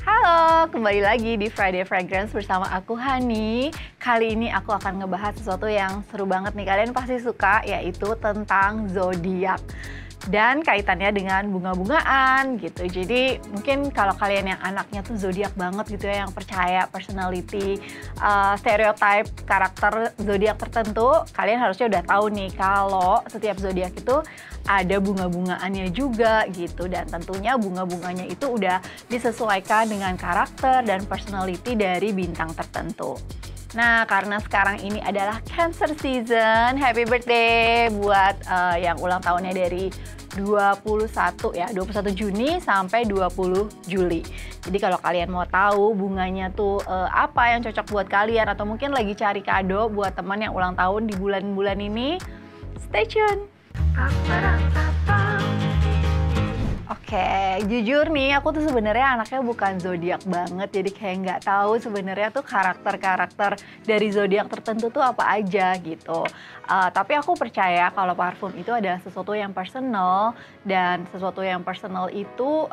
Halo, kembali lagi di Friday Fragrance bersama aku Hani. Kali ini aku akan ngebahas sesuatu yang seru banget nih, kalian pasti suka, yaitu tentang zodiak. Dan kaitannya dengan bunga-bungaan gitu. Jadi mungkin kalau kalian yang anaknya tuh zodiak banget gitu ya, yang percaya personality, stereotype karakter zodiak tertentu, kalian harusnya udah tahu nih kalau setiap zodiak itu ada bunga-bungaannya juga gitu. Dan tentunya bunga-bunganya itu udah disesuaikan dengan karakter dan personality dari bintang tertentu. Nah, karena sekarang ini adalah Cancer season, happy birthday buat yang ulang tahunnya dari 21 Juni sampai 20 Juli. Jadi kalau kalian mau tahu bunganya tuh apa yang cocok buat kalian, atau mungkin lagi cari kado buat teman yang ulang tahun di bulan-bulan ini, stay tune. Oke, jujur nih aku tuh sebenarnya anaknya bukan zodiak banget, jadi kayak nggak tahu sebenarnya tuh karakter-karakter dari zodiak tertentu tuh apa aja gitu. Tapi aku percaya kalau parfum itu adalah sesuatu yang personal, dan sesuatu yang personal itu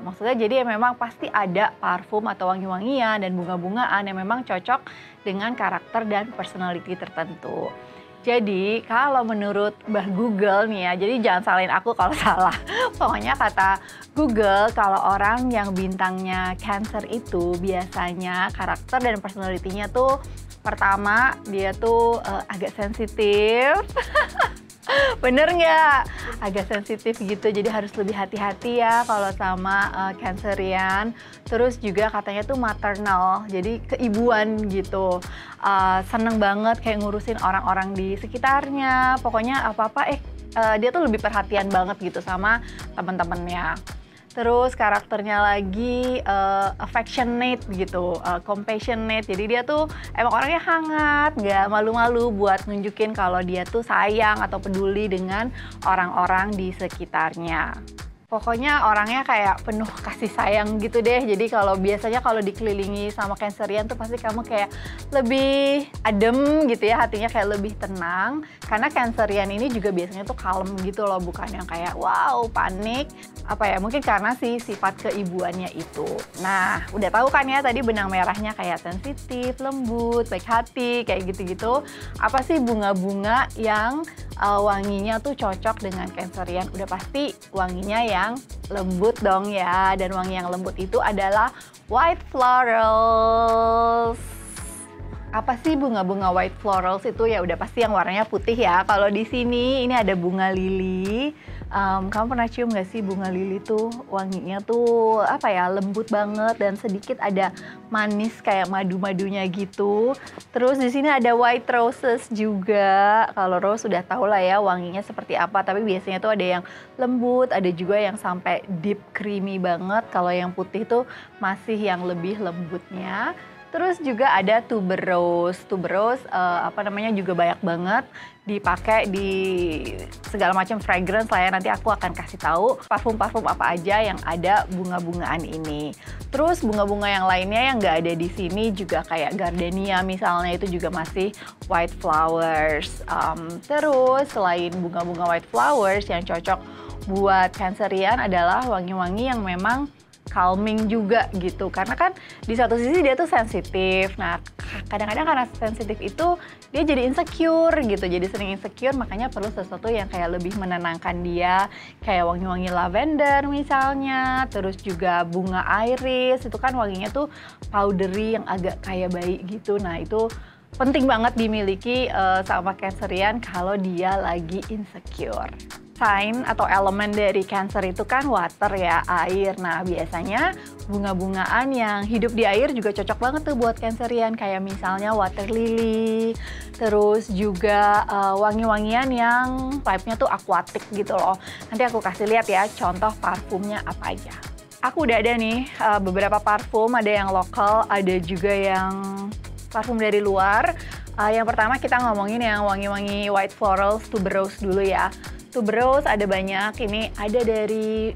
maksudnya jadi memang pasti ada parfum atau wangi-wangian dan bunga-bungaan yang memang cocok dengan karakter dan personality tertentu. Jadi kalau menurut Mbah Google nih ya, jadi jangan salahin aku kalau salah. Pokoknya kata Google, kalau orang yang bintangnya Cancer itu biasanya karakter dan personality-nya tuh pertama dia tuh agak sensitif. Bener nggak? Agak sensitif gitu, jadi harus lebih hati-hati ya kalau sama Cancerian. Terus juga katanya tuh maternal, jadi keibuan gitu. Seneng banget kayak ngurusin orang-orang di sekitarnya. Pokoknya apa-apa dia tuh lebih perhatian banget gitu sama teman-temannya. Terus karakternya lagi affectionate gitu, compassionate. Jadi dia tuh emang orangnya hangat, nggak malu-malu buat nunjukin kalau dia tuh sayang atau peduli dengan orang-orang di sekitarnya. Pokoknya orangnya kayak penuh kasih sayang gitu deh. Jadi kalau biasanya kalau dikelilingi sama Cancerian tuh pasti kamu kayak lebih adem gitu ya, hatinya kayak lebih tenang. Karena Cancerian ini juga biasanya tuh kalem gitu loh, bukan yang kayak wow panik. Mungkin karena sih sifat keibuannya itu. Nah, udah tahu kan ya tadi benang merahnya kayak sensitif, lembut, baik hati, kayak gitu-gitu. Apa sih bunga-bunga yang wanginya tuh cocok dengan Cancerian? Udah pasti wanginya yang lembut dong ya. Dan wangi yang lembut itu adalah white florals. Apa sih bunga-bunga white florals itu? Ya udah pasti yang warnanya putih ya. Kalau di sini ini ada bunga lili. Kamu pernah cium gak sih bunga lili tuh wanginya tuh lembut banget dan sedikit ada manis kayak madu-madunya gitu. Terus di sini ada white roses juga. Kalau rose sudah tahu lah ya wanginya seperti apa, tapi biasanya tuh ada yang lembut, ada juga yang sampai deep creamy banget. Kalau yang putih tuh masih yang lebih lembutnya. Terus juga ada tuberose. Tuberose juga banyak banget dipakai di segala macam fragrance lah ya. Nanti aku akan kasih tahu parfum-parfum apa aja yang ada bunga-bungaan ini. Terus bunga-bunga yang lainnya yang nggak ada di sini juga kayak gardenia misalnya, itu juga masih white flowers. Terus selain bunga-bunga white flowers yang cocok buat Cancerian adalah wangi-wangi yang memang calming juga gitu, karena kan di satu sisi dia tuh sensitif. Nah, kadang-kadang karena sensitif itu dia jadi insecure gitu, jadi sering insecure, makanya perlu sesuatu yang kayak lebih menenangkan dia, kayak wangi-wangi lavender misalnya. Terus juga bunga iris, itu kan wanginya tuh powdery yang agak kayak bayi gitu. Nah, itu penting banget dimiliki sama Cancerian kalau dia lagi insecure. Sign atau elemen dari Cancer itu kan water ya, air. Nah, biasanya bunga-bungaan yang hidup di air juga cocok banget tuh buat Cancerian, kayak misalnya water lily. Terus juga wangi-wangian yang type-nya tuh aquatic gitu loh. Nanti aku kasih lihat ya contoh parfumnya apa aja. Aku udah ada nih beberapa parfum, ada yang lokal, ada juga yang parfum dari luar. Yang pertama kita ngomongin yang wangi-wangi white florals tuberose dulu ya. Tuberose ada banyak, ini ada dari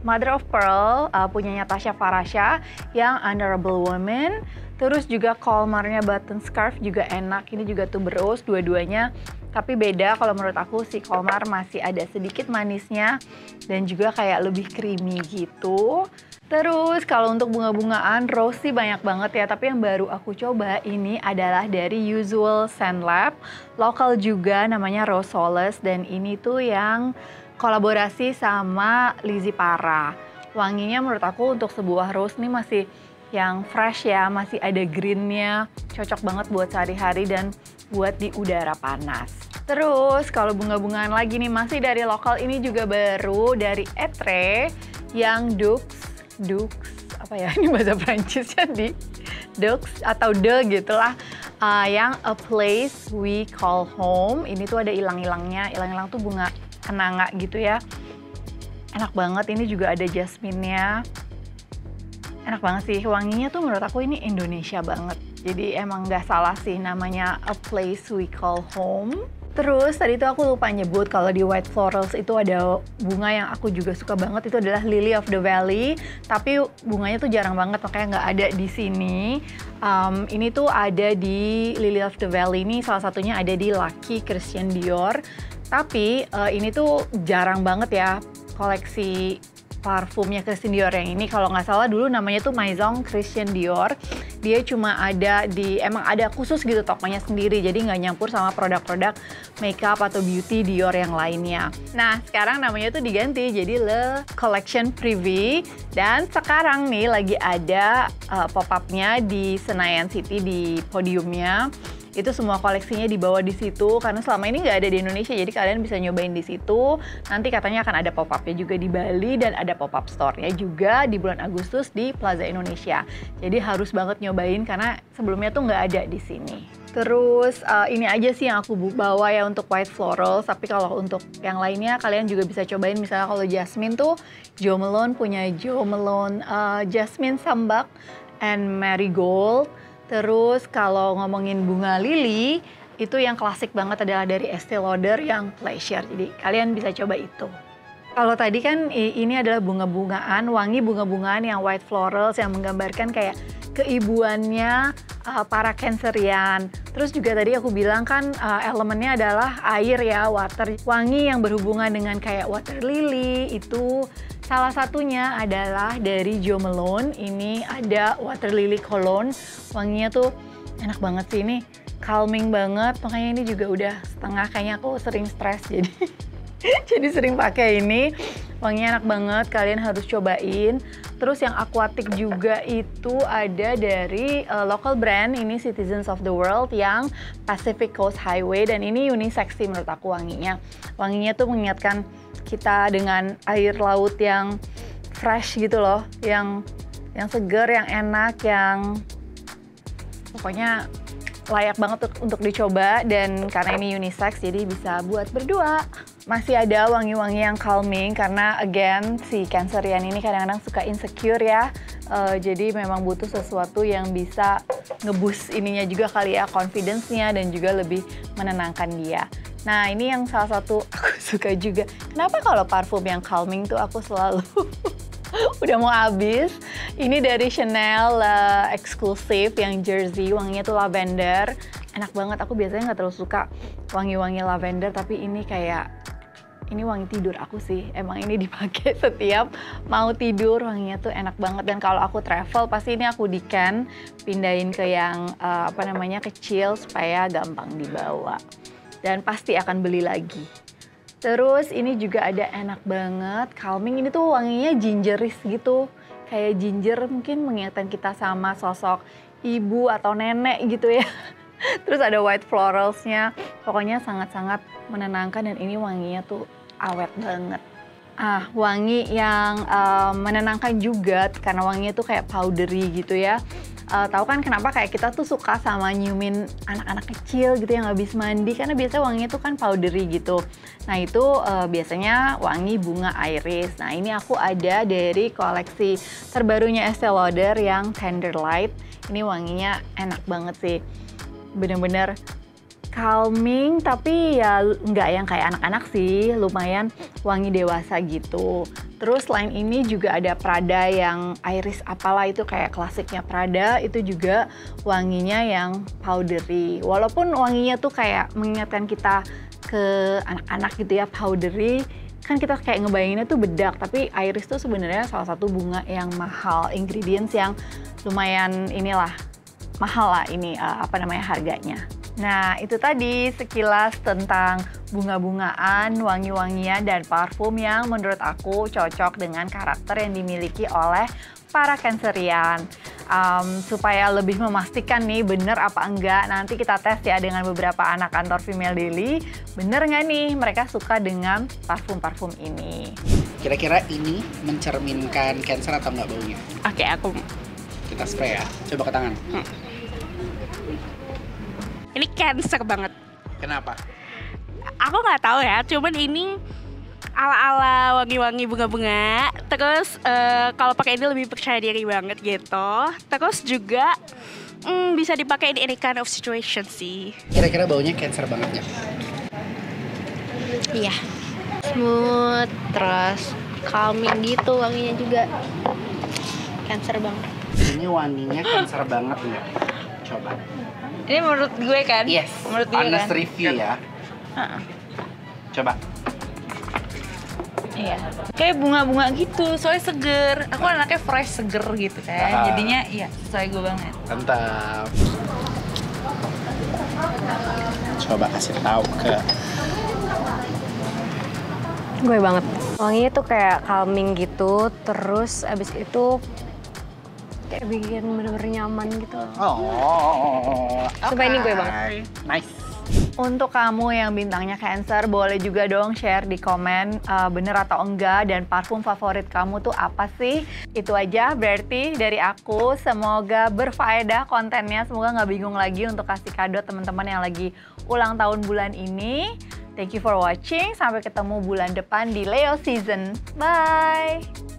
Mother of Pearl, punyanya Tasha Farasha yang Honorable Woman. Terus juga Colmarnya Button Scarf juga enak, ini juga tuberose, dua-duanya Tapi beda kalau menurut aku si Komar masih ada sedikit manisnya dan juga kayak lebih creamy gitu. Terus kalau untuk bunga-bungaan rose sih banyak banget ya, tapi yang baru aku coba ini adalah dari Usual Scent Lab, lokal juga namanya Rose Solace, dan ini tuh yang kolaborasi sama Lizzy Para. Wanginya menurut aku untuk sebuah rose nih masih yang fresh ya, masih ada greennya, cocok banget buat sehari-hari dan buat di udara panas. Terus kalau bunga-bungaan lagi nih masih dari lokal, ini juga baru dari Etre yang Dux apa ya ini bahasa Prancis ya, di Dux atau De gitulah, yang A Place We Call Home. Ini tuh ada ilang-ilangnya, ilang-ilang tuh bunga kenanga gitu ya, enak banget. Ini juga ada jasminnya, enak banget sih. Wanginya tuh menurut aku ini Indonesia banget, jadi emang nggak salah sih namanya A Place We Call Home. Terus tadi tuh aku lupa nyebut kalau di White Florals itu ada bunga yang aku juga suka banget, itu adalah Lily of the Valley. Tapi bunganya tuh jarang banget, makanya nggak ada di sini. Ini tuh ada di Lily of the Valley ini, salah satunya ada di Lucky Christian Dior. Tapi ini tuh jarang banget ya koleksi parfumnya Christian Dior yang ini. Kalau nggak salah dulu namanya tuh Maison Christian Dior. Dia cuma ada di, emang ada khusus gitu tokonya sendiri, jadi nggak nyampur sama produk-produk makeup atau beauty Dior yang lainnya. Nah sekarang namanya tuh diganti jadi Le Collection Privé, dan sekarang nih lagi ada pop-up-nya di Senayan City di podiumnya. Itu semua koleksinya dibawa di situ karena selama ini nggak ada di Indonesia, jadi kalian bisa nyobain di situ. Nanti katanya akan ada pop-up-nya juga di Bali dan ada pop-up store-nya juga di bulan Agustus di Plaza Indonesia. Jadi harus banget nyobain karena sebelumnya tuh nggak ada di sini. Terus ini aja sih yang aku bawa ya untuk White Florals, tapi kalau untuk yang lainnya kalian juga bisa cobain. Misalnya kalau Jasmine tuh Jo Malone punya Jo Malone Jasmine Sambac and Marigold. Terus kalau ngomongin bunga lili, itu yang klasik banget adalah dari Estée Lauder yang Pleasure. Jadi kalian bisa coba itu. Kalau tadi kan ini adalah bunga-bungaan, wangi bunga-bungaan yang White Florals yang menggambarkan kayak keibuannya para Cancerian. Terus juga tadi aku bilang kan elemennya adalah air ya, water. Wangi yang berhubungan dengan kayak water lily itu salah satunya adalah dari Jo Malone. Ini ada Water Lily Cologne. Wanginya tuh enak banget sih, ini calming banget. Makanya ini juga udah setengah, kayaknya aku sering stres jadi jadi sering pakai ini. Wanginya enak banget, kalian harus cobain. Terus yang aquatic juga itu ada dari local brand, ini Citizens of the World yang Pacific Coast Highway, dan ini unisex sih menurut aku wanginya. Wanginya tuh mengingatkan kita dengan air laut yang fresh gitu loh, yang seger, yang enak, yang pokoknya layak banget untuk dicoba. Dan karena ini unisex jadi bisa buat berdua. Masih ada wangi-wangi yang calming karena again si Cancerian ini kadang-kadang suka insecure ya. Jadi memang butuh sesuatu yang bisa ngeboost ininya juga kali ya, confidence-nya, dan juga lebih menenangkan dia. Nah ini yang salah satu aku suka juga. Kenapa kalau parfum yang calming tuh aku selalu udah mau habis. Ini dari Chanel Exclusive yang Jersey, wanginya tuh lavender. Enak banget, aku biasanya nggak terlalu suka wangi-wangi lavender, tapi ini kayak, ini wangi tidur aku sih. Emang ini dipakai setiap mau tidur, wanginya tuh enak banget. Dan kalau aku travel pasti ini aku di-can, pindahin ke yang kecil supaya gampang dibawa. Dan pasti akan beli lagi. Terus ini juga ada enak banget, calming. Ini tuh wanginya gingeris gitu. Kayak ginger mungkin mengingatkan kita sama sosok ibu atau nenek gitu ya. Terus ada white florals-nya. Pokoknya sangat-sangat menenangkan, dan ini wanginya tuh awet banget. Wangi yang menenangkan juga karena wanginya tuh kayak powdery gitu ya. Tahu kan kenapa kayak kita tuh suka sama nyiumin anak-anak kecil gitu yang habis mandi, karena biasanya wanginya tuh kan powdery gitu. Nah itu biasanya wangi bunga iris. Nah ini aku ada dari koleksi terbarunya Estée Lauder yang Tenderlight. Ini wanginya enak banget sih, bener-bener calming, tapi ya nggak yang kayak anak-anak sih, lumayan wangi dewasa gitu. Terus selain ini juga ada Prada yang iris apalah, itu kayak klasiknya Prada, itu juga wanginya yang powdery. Walaupun wanginya tuh kayak mengingatkan kita ke anak-anak gitu ya, powdery. Kan kita kayak ngebayanginnya tuh bedak, tapi iris tuh sebenarnya salah satu bunga yang mahal, ingredients yang lumayan inilah mahal lah ini harganya. Nah, itu tadi sekilas tentang bunga-bungaan, wangi-wangian, dan parfum yang menurut aku cocok dengan karakter yang dimiliki oleh para Cancerian. Supaya lebih memastikan nih bener apa enggak, nanti kita tes ya dengan beberapa anak kantor Female Daily. Bener nggak nih mereka suka dengan parfum-parfum ini? Kira-kira ini mencerminkan Cancer atau enggak baunya? Oke, aku Kita spray ya, coba ke tangan. ini Cancer banget. Kenapa? Aku nggak tahu ya, cuman ini ala-ala wangi-wangi bunga-bunga. Terus kalau pakai ini lebih percaya diri banget gitu. Terus juga bisa dipakai di any kind of situation sih. Kira-kira baunya Cancer banget nggak? Iya, smooth, terus calming gitu wanginya juga. Cancer banget. Ini wanginya Cancer banget nggak? Coba. Ini menurut gue kan? Yes, Menurut gue honest kan? review ya. Coba. Iya, kayak bunga-bunga gitu, soalnya seger. Aku anaknya fresh, seger gitu kan. Jadinya iya, sesuai gue banget. Mantap. Coba kasih tahu ke Gue banget. Wanginya tuh kayak calming gitu, terus abis itu kayak bikin bener-bener nyaman gitu. Sumpah ini gue banget. Nice. Untuk kamu yang bintangnya Cancer, boleh juga dong share di komen bener atau enggak, dan parfum favorit kamu tuh apa sih? Itu aja berarti dari aku. Semoga berfaedah kontennya, semoga nggak bingung lagi untuk kasih kado teman-teman yang lagi ulang tahun bulan ini. Thank you for watching, sampai ketemu bulan depan di Leo Season. Bye!